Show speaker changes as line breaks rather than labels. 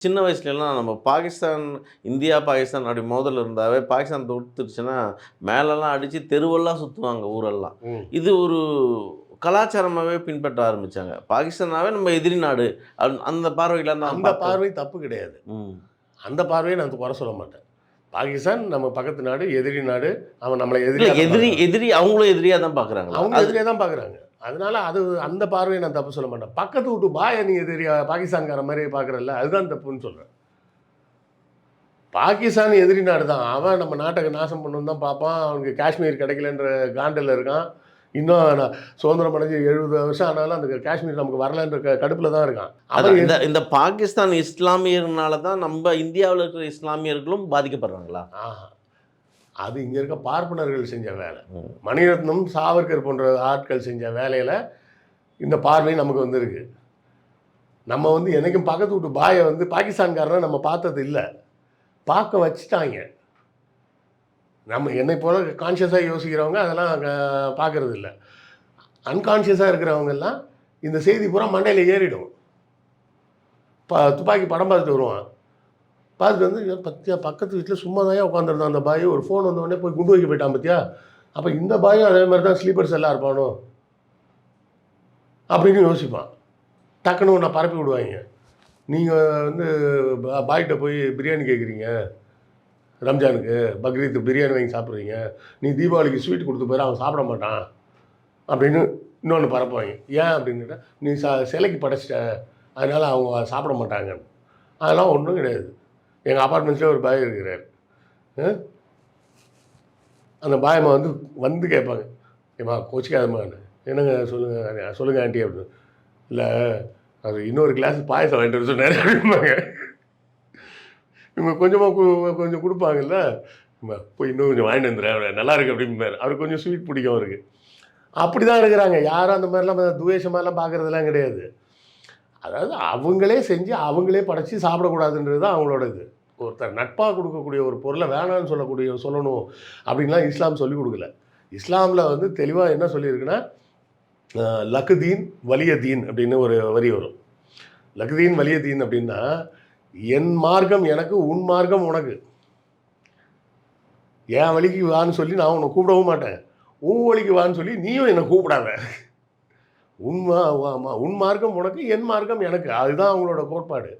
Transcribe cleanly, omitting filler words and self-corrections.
சின்ன வயசுலலாம் நம்ம பாகிஸ்தான், இந்தியா, பாகிஸ்தான் அப்படி மோதல் இருந்தாவே, பாகிஸ்தான் தோத்துருச்சுன்னா, மேலலாம் அடிச்சு தெருவெல்லாம் சுத்துவாங்க ஊரெல்லாம்.
ம்.
இது ஒரு கலாச்சாரமாவே பின்பற்ற ஆரம்பிச்சாங்க. பாகிஸ்தான்னாவே நம்ம எதிரி நாடு. அந்த பார்வையில தான்
அந்த
பார்க்க
பார்வை தப்பு கிடையாது.
ம்.
அந்த பார்வைய நான் குறை சொல்ல மாட்டேன். பாகிஸ்தான் நம்ம பக்கத்து நாடு, எதிரி நாடு. அவன் நம்மள
இல்ல
எதிரியா தான்
எதிரி
பார்க்குறான்.
எதிரி அவங்களும் எதிரியா தான் பார்க்குறாங்களா?
அவங்க எதிரியா தான் பார்க்குறாங்க. அதனால அந்த பார்வைய நான் தப்பு சொல்ல மாட்டேன். பக்கத்து வீட்டு பாய நீ எதிரியா பாகிஸ்தான்காரன் மாரி பார்க்குறல்ல, அதுதான் தப்புன்னு சொல்றேன். பாகிஸ்தான் எதிரி நாடு தான். அவன் நம்ம நாட்ட நாசம் பண்ணணும்னு தான் பார்ப்பான். அவனுக்கு காஷ்மீர் கிடைக்கலன்ற காண்டுல இருக்கான். இன்னும் சுதந்திரம் அடைஞ்சு 70 வருஷம் ஆனாலும் அந்த காஷ்மீர் நமக்கு வரலன்ற கடுப்புல தான் இருக்கான்.
அதான்
அவன்
இந்த இந்த பாகிஸ்தான் இஸ்லாமியர்னால தான் நம்ம இந்தியாவுல இருக்கிற இஸ்லாமியர்களும் பாதிக்கப்படுறாங்களா?
ஆஹா. அது இங்க இருக்க பார்ப்பனர்கள் செஞ்ச வேலை.
ம்.
மணிரத்னம், சாவர்கர் போன்ற ஆட்கள் செஞ்ச வேலையில இந்த பார்வை நமக்கு வந்திருக்கு. நம்ம என்னைக்கும் பக்கத்து வீட்டு பாய பாகிஸ்தான்காரன நம்ம பார்த்தது இல்ல. பார்க்க வச்சுட்டாங்க. நம்ம என்னை போல கான்ஷியஸா யோசிக்கிறவங்க அதெல்லாம் பார்க்கறது இல்ல. அன்கான்ஷியஸா இருக்கிறவங்கலாம் இந்த செய்தி பூரா மண்டையில ஏறிடும். துப்பாக்கி படம் பார்த்துட்டு வருவான். பார்த்துட்டு பத்தியா பக்கத்து வீட்டில் சும்மா தான் உட்காந்துருந்தான் அந்த பாய். ஒரு ஃபோன் வந்த உடனே போய் குண்டு வைக்க போயிட்டான் பத்தியா. அப்போ இந்த பாயும் அதே மாதிரி தான் ஸ்லீப்பர்ஸ் எல்லாம் இருப்பானோ அப்படின்னு யோசிப்பான். டக்குன்னு ஒன்றை பரப்பி விடுவாங்க. நீங்கள் பாய்கிட்ட போய் பிரியாணி கேட்குறீங்க, ரம்ஜானுக்கு பக்ரீத்துக்கு பிரியாணி வாங்கி சாப்பிட்றீங்க, நீ தீபாவளிக்கு ஸ்வீட் கொடுத்து போயிரு, அவன் சாப்பிட மாட்டான் அப்படின்னு இன்னொன்று பரப்புவாங்க. ஏன் அப்படின்னுட்டா நீ சிலைக்கு படைச்சிட்ட, அதனால் அவங்க சாப்பிட மாட்டாங்க. அதெல்லாம் ஒன்றும் கிடையாது. எங்கள் அப்பார்ட்மெண்ட்ஸ்லேயே ஒரு பாய் இருக்கிறார். அந்த பாயம்மா வந்து கேட்பாங்க, ஏம்மா கோச்சிக்காதம்மான்னு. என்னங்க சொல்லுங்கள் ஆண்டி அப்படின்னு. இல்லை அது இன்னொரு கிளாஸ் பாயசம் வாங்கிட்டு வர சொன்னார் அப்படிம்பாங்க. இவங்க கொஞ்சம் கொடுப்பாங்கல்ல, போய் இன்னும் கொஞ்சம் வாங்கிட்டு வந்துடுறேன் நல்லா இருக்கு அப்படிம்பாரு. அவருக்கு கொஞ்சம் ஸ்வீட் பிடிக்கும் அவருக்கு. அப்படி தான் இருக்கிறாங்க. யாரும் அந்த மாதிரிலாம் துவேஷமாலாம் பார்க்குறதுலாம் கிடையாது. அதாவது அவங்களே செஞ்சு அவங்களே படைச்சி சாப்பிடக்கூடாதுன்றது தான் அவங்களோட இது. ஒருத்தர் நட்பாக கொடுக்கக்கூடிய ஒரு பொருளை வேணான்னு சொல்லணும் அப்படின்லாம் இஸ்லாம் சொல்லிக் கொடுக்கல. இஸ்லாமில் தெளிவாக என்ன சொல்லியிருக்குன்னா, லக்குதீன் வலிய தீன் அப்படின்னு ஒரு வரி வரும். லக்குதீன் வலிய தீன் அப்படின்னா, என் மார்க்கம் எனக்கு, உன் மார்க்கம் உனக்கு. என் வழிக்கு வான்னு சொல்லி நான் உன்னை கூப்பிடவும் மாட்டேன். உன் வழிக்கு வான்னு சொல்லி நீயும் என்னை கூப்பிடாத. உன் மார்க்கம் உனக்கு, என் மார்க்கம் எனக்கு. அதுதான் அவங்களோட கோட்பாடு.